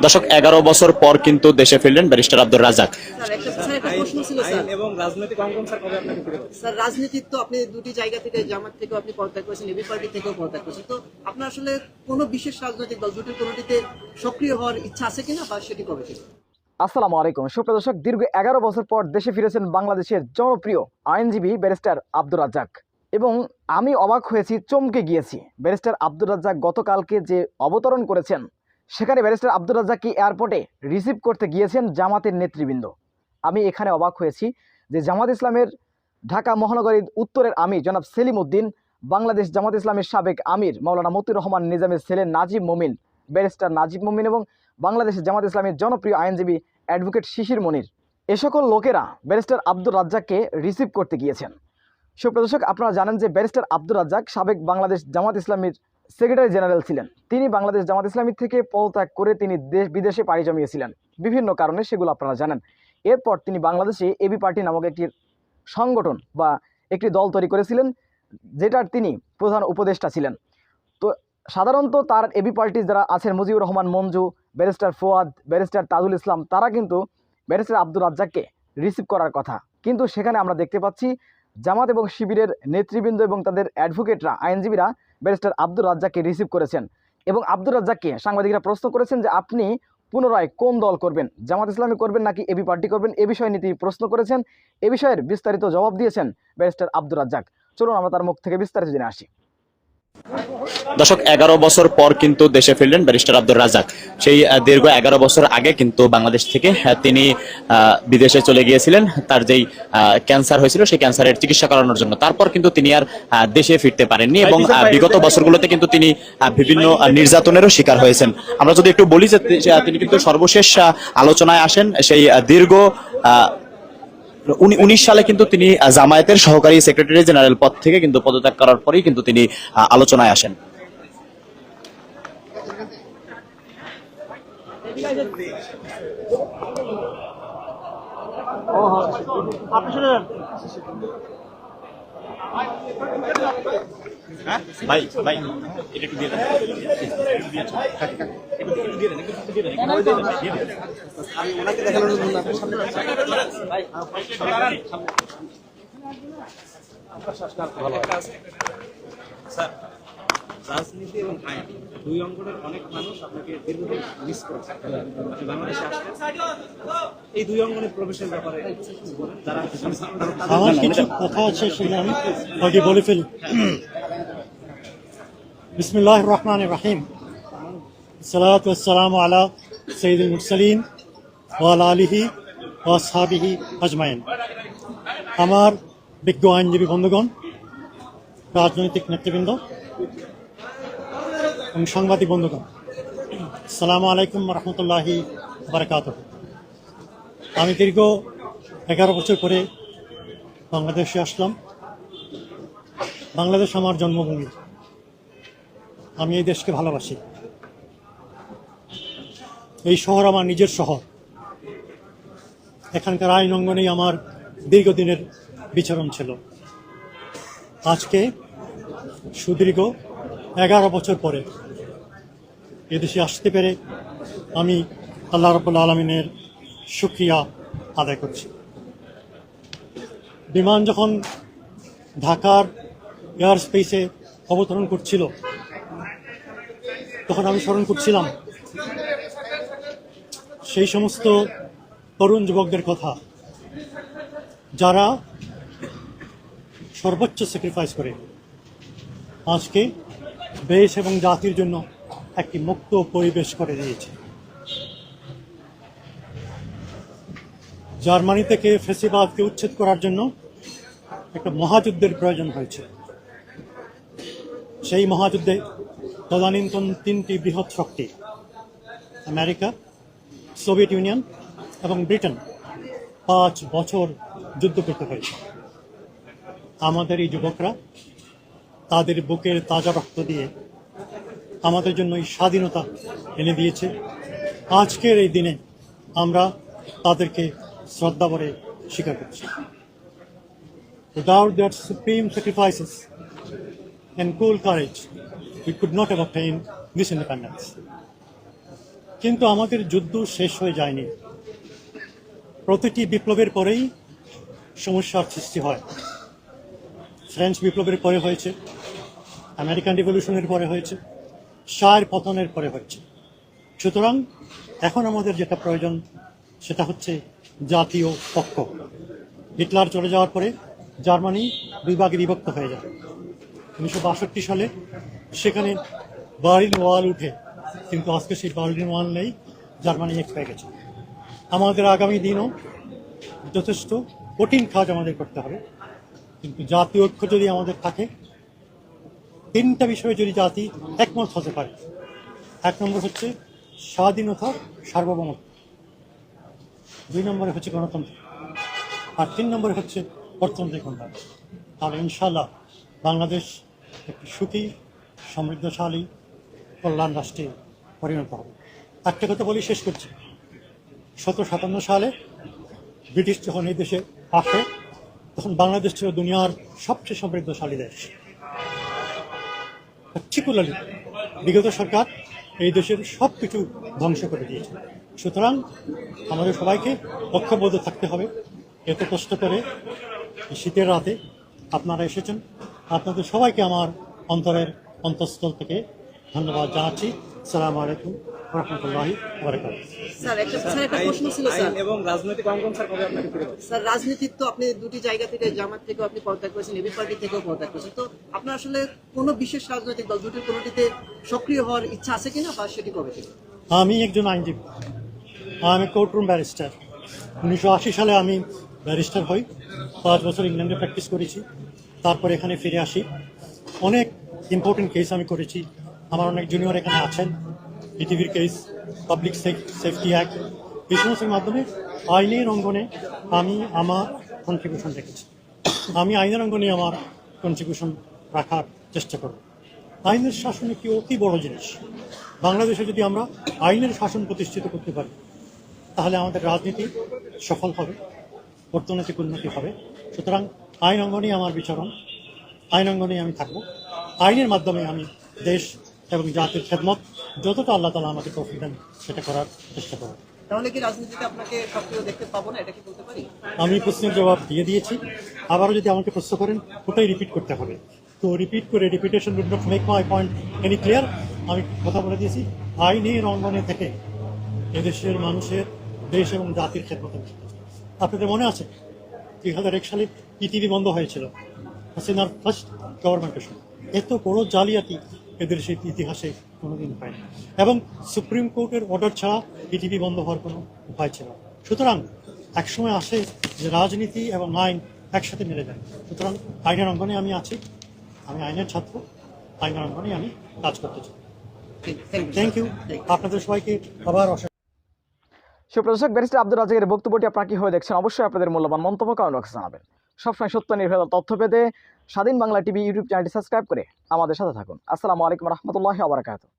দর্শক 11 বছর পর কিন্তু দেশে ফিরলেন ব্যারিস্টার আব্দুর রাজ্জাক। রাজনীতির তো আপনি দুটি জায়গা থেকে, জামাত থেকেও আপনি পদত্যাগ করেছেন, এবি পার্টি থেকেও পদত্যাগ করেছেন, তো আপনার আসলে কোনো বিশেষ রাজনৈতিক দল দুটির কোনোটিতে সক্রিয় হওয়ার ইচ্ছা আছে কিনা বা সেটি কবে থেকে? আসসালামু আলাইকুম সুপ্রিয় দর্শক, দীর্ঘ 11 বছর পর দেশে ফিরেছেন বাংলাদেশের জনপ্রিয় আইনজীবী ব্যারিস্টার আব্দুর রাজ্জাক এবং আমি অবাক হয়েছি, চমকে গিয়েছি। ব্যারিস্টার আব্দুর রাজ্জাক গতকালকে যে অবতরণ করেছেন, সেখানে ব্যারিস্টার আব্দুর রাজ্জাককে এয়ারপোর্টে রিসিভ করতে গিয়েছেন জামাতের নেতৃবৃন্দ। আমি এখানে অবাক হয়েছি যে জামাত ইসলামের ঢাকা মহানগরীর উত্তরের আমির জনাব সেলিম উদ্দিন, বাংলাদেশ জামাত ইসলামের সাবেক আমির মাওলানা মতিউর রহমান নিজামের ছেলে নাজিব মমিন, ব্যারিস্টার নাজিব মমিন এবং বাংলাদেশের জামাত ইসলামের জনপ্রিয় আইনজীবী অ্যাডভোকেট শিশির মনির, এ সকল লোকেরা ব্যারিস্টার আব্দুর রাজ্জাককে রিসিভ করতে গিয়েছেন। সুপ্রিয় দর্শক, আপনারা জানেন যে ব্যারিস্টার আব্দুর রাজ্জাক সাবেক বাংলাদেশ জামাত ইসলামীর সেক্রেটারি জেনারেল ছিলেন। তিনি বাংলাদেশ জামাত ইসলামী থেকে পদত্যাগ করে তিনি দেশ বিদেশে পাড়ি জমিয়েছিলেন বিভিন্ন কারণে, সেগুলো আপনারা জানেন। এরপর তিনি বাংলাদেশে এবি পার্টি নামক একটি সংগঠন বা একটি দল তৈরি করেছিলেন, যেটার তিনি প্রধান উপদেষ্টা ছিলেন। তো সাধারণত তার এবি পার্টির যারা আছেন, মুজিবুর রহমান মঞ্জু, ব্যারিস্টার ফোয়াদ, ব্যারিস্টার তাজুল ইসলাম, তারা কিন্তু ব্যারিস্টার আব্দুর রাজ্জাককে রিসিভ করার কথা, কিন্তু সেখানে আমরা দেখতে পাচ্ছি জামাত এবং শিবিরের নেতৃবৃন্দ এবং তাদের অ্যাডভোকেটরা, আইনজীবীরা ব্যারিস্টার আব্দুর রাজ্জাককে রিসিভ করেছেন এবং আব্দুর রাজ্জাককে সাংবাদিকরা প্রশ্ন করেছেন যে আপনি পুনরায় কোন দল করবেন, জামাত ইসলামী করবেন নাকি এবি পার্টি করবেন, এ বিষয়ে নীতি প্রশ্ন করেছেন। এ বিষয়ের বিস্তারিত জবাব দিয়েছেন ব্যারিস্টার আব্দুর রাজ্জাক। চলুন আমরা তার মুখ থেকে বিস্তারিত জেনে আসি। দর্শক 11 বছর পর কিন্তু দেশে ফিরলেন ব্যারিস্টার আব্দুর রাজ্জাক। সেই দীর্ঘ 11 বছর আগে কিন্তু বাংলাদেশ থেকে তিনি বিদেশে চলে গিয়েছিলেন তার যেই ক্যান্সার হয়েছিল সেই ক্যান্সারের চিকিৎসা করানোর জন্য। তারপর কিন্তু তিনি আর দেশে ফিরতে পারেননি এবং বিগত বছরগুলোতে কিন্তু তিনি বিভিন্ন নির্যাতনেরও শিকার হয়েছেন। আমরা যদি একটু বলি যে তিনি কিন্তু সর্বশেষ আলোচনায় আসেন সেই দীর্ঘ 19 সালে কিন্তু তিনি জামায়াতের সহকারী সেক্রেটারি জেনারেল পদ থেকে কিন্তু পদত্যাগ করার পরেই কিন্তু তিনি আলোচনায় আসেন। ভাই ভাই এটা একটু দিয়ে দেন, আমি ওনাকে দেখানোর জন্য আপনার সামনে স্যার, রাজনীতি এবং আইন দুই অঙ্গনের অনেক মানুষ আপনাকে দীর্ঘদিন মিস করছে। আপনি বাংলাদেশে আসছেন, এই দুই অঙ্গনের প্রবেশের ব্যাপারে যারা আমার কিছু কথা আছে সেগুলো আমি আগে বলে ফেলি। বিসমিল্লাহির রহমানির রহিম। সালাতু ওয়াসসালামু আলা সাইয়্যিদিল মুরসালিন ওয়া আলা আলিহি ওয়া আসহাবিহি আজমাইন। আমার বিজ্ঞ আইনজীবী বন্ধুগণ, রাজনৈতিক নেতৃবৃন্দ এবং সাংবাদিক বন্ধুগণ, আসসালামু আলাইকুম রহমতুল্লাহি বারাকাতুহু। আমি দীর্ঘ 11 বছর পরে বাংলাদেশে আসলাম। বাংলাদেশ আমার জন্মভূমি, আমি এই দেশকে ভালোবাসি। এই শহর আমার নিজের শহর, এখানকার আইন অঙ্গনেই আমার দীর্ঘদিনের বিচরণ ছিল। আজকে সুদীর্ঘ 11 বছর পরে এদেশে আসতে পেরে আমি আল্লাহ রাব্বুল আলামিনের শুকরিয়া আদায় করছি। বিমান যখন ঢাকার এয়ার স্পেসে অবতরণ করছিল, তখন আমি স্মরণ করছিলাম সেই সমস্ত তরুণ যুবকদের কথা যারা সর্বোচ্চ স্যাক্রিফাইস করে আজকে দেশ এবং জাতির জন্য একটি মুক্ত পরিবেশ করে দিয়েছে। জার্মানি থেকে ফ্যাসিবাদকে উচ্ছেদ করার জন্য একটা মহাযুদ্ধের প্রয়োজন হয়েছে। সেই মহাযুদ্ধে তদানীন্তন 3টি বৃহৎ শক্তি আমেরিকা, সোভিয়েত ইউনিয়ন এবং ব্রিটেন 5 বছর যুদ্ধ করতে হয়েছে। আমাদের এই যুবকরা তাদের বুকের তাজা রক্ত দিয়ে আমাদের জন্য এই স্বাধীনতা এনে দিয়েছে। আজকের এই দিনে আমরা তাদেরকে শ্রদ্ধা ভরে স্বীকার করছি। Without their supreme sacrifices and cool courage, we could not have obtained this independence. কিন্তু আমাদের যুদ্ধ শেষ হয়ে যায়নি। প্রতিটি বিপ্লবের পরেই সমস্যার সৃষ্টি হয়। ফ্রেঞ্চ বিপ্লবের পরে হয়েছে, আমেরিকান রিভলিউশনের পরে হয়েছে, শাহের পতনের পরে হয়েছে। সুতরাং এখন আমাদের যেটা প্রয়োজন সেটা হচ্ছে জাতীয় পক্ষ। হিটলার চলে যাওয়ার পরে জার্মানি দুই ভাগে বিভক্ত হয়ে যায়। 1962 সালে সেখানে বার্লিন ওয়াল উঠে, কিন্তু আজকে সেই বার্লিন ওয়াল নেই, জার্মানি এক হয়ে গেছে। আমাদের আগামী দিনও যথেষ্ট কঠিন কাজ আমাদের করতে হবে, কিন্তু জাতীয় ঐক্য যদি আমাদের থাকে, তিনটা বিষয়ে যদি জাতি একমত হতে পারে। 1 নম্বর হচ্ছে স্বাধীনতা, সার্বভৌমত্ব, 2 নম্বরে হচ্ছে গণতন্ত্র, আর 3 নম্বরে হচ্ছে অর্থনৈতিক উন্নয়ন। তাহলে ইনশাআল্লাহ বাংলাদেশ একটি সুখী, সমৃদ্ধশালী, কল্যাণ রাষ্ট্রে পরিণত হবে। একটা কথা বলি, শেষ করছি। 1757 সালে ব্রিটিশ যখন এই দেশে আসে, তখন বাংলাদেশ ছিল দুনিয়ার সবচেয়ে সমৃদ্ধশালী দেশ। পার্টিকুলারলি বিগত সরকার এই দেশের সব কিছু ধ্বংস করে দিয়েছে। সুতরাং আমাদের সবাইকে ঐক্যবদ্ধ থাকতে হবে। এত কষ্ট করে এই শীতের রাতে আপনারা এসেছেন, আপনাদের সবাইকে আমার অন্তরের অন্তঃস্থল থেকে ধন্যবাদ জানাচ্ছি। আসসালামু আলাইকুম রহমতুল্লাহি ওয়া বারাকাতুহু। স্যার একটা প্রশ্ন ছিল স্যার। আইন এবং রাজনৈতিক অঙ্গন স্যার কবে আপনাকে ফিরে পেয়েছে? স্যার রাজনীতির তো আপনি দুটি জায়গা থেকে, জামাত থেকেও আপনি পদত্যাগ করেছেন, এবি পার্টি থেকেও পদত্যাগ করেছেন, তো আপনার আসলে কোনো বিশেষ রাজনৈতিক দল দুটির কোনোটিতে সক্রিয় হওয়ার ইচ্ছা আছে কিনা, বা সেটি কবে থেকে? আমি একজন আইনজীবী, আমি কোর্টরুম ব্যারিস্টার। 1980 সালে আমি ব্যারিস্টার হই, 5 বছর ইংল্যান্ডে প্র্যাকটিস করেছি, তারপর এখানে ফিরে আসি। অনেক ইম্পর্টেন্ট কেস আমি করেছি, আমার অনেক জুনিয়র এখানে আছেন। ইটিভির কেস, পাবলিক সেফটি অ্যাক্ট, এই সমস্তের মাধ্যমে আইনের অঙ্গনে আমি আমার কন্ট্রিবিউশন রেখেছি। আমি আইনের অঙ্গনে আমার কন্ট্রিবিউশন রাখার চেষ্টা করব। আইনের শাসন একটি অতি বড় জিনিস। বাংলাদেশে যদি আমরা আইনের শাসন প্রতিষ্ঠিত করতে পারি, তাহলে আমাদের রাজনীতি সফল হবে, অর্থনৈতিক উন্নতি হবে। সুতরাং আইন অঙ্গনেই আমার বিচরণ, আইন অঙ্গনেই আমি থাকবো। আইনের মাধ্যমে আমি দেশ এবং জাতির খেদমত যতটা আল্লাহ তাআলা আমাকে তৌফিক দেন সেটা করার চেষ্টা করব। তাহলে কি রাজনীতিতে আপনাকে সক্রিয় দেখতে পাবো না, এটা কি বলতে পারি? আমি প্রশ্নের জবাব দিয়ে দিয়েছি, আবারও যদি আমাকে প্রশ্ন করেন ওটাই রিপিট করতে হবে। তো রিপিট করে repetition will not make my point any clear. আমি কথা বলে দিয়েছি, আইনের অঙ্গনে থেকে এদেশের মানুষের, দেশ এবং জাতির খেদমত। আপনাদের মনে আছে 2001 সালে ইটিভি বন্ধ হয়েছিল, হাসিনার ফার্স্ট গভর্নমেন্টের সময়। এত বড় জালিয়াতি এদের সেই ইতিহাসে কোনোদিন হয়নি, এবং সুপ্রিম কোর্টের অর্ডার ছাড়া ইটিভি বন্ধ হওয়ার কোনো উপায় ছিল না। সুতরাং একসময় আসে যে রাজনীতি এবং আইন একসাথে মিলে যায়। সুতরাং আইনের অঙ্গনে আমি আছি, আমি আইনের ছাত্র, আইনের অঙ্গনে আমি কাজ করতে চাই। থ্যাংক ইউ আপনাদের সবাইকে আবার অসংখ্য। সুপ্রদর্শক, ব্যারিস্টার আব্দুর রাজ্জাকের বক্তব্যটি আপনারা কীভাবে দেখছেন অবশ্যই আপনাদের মূল্যবান মন্তব্য কমেন্ট বক্সে জানাবেন। সবসময় সত্য নির্ভর তথ্য পেতে স্বাধীন বাংলা টিভি ইউটিউব চ্যানেলটি সাবস্ক্রাইব করে আমাদের সাথে থাকুন। আসসালামু আলাইকুম রহমতুল্লাহি ওয়া বারাকাতুহু।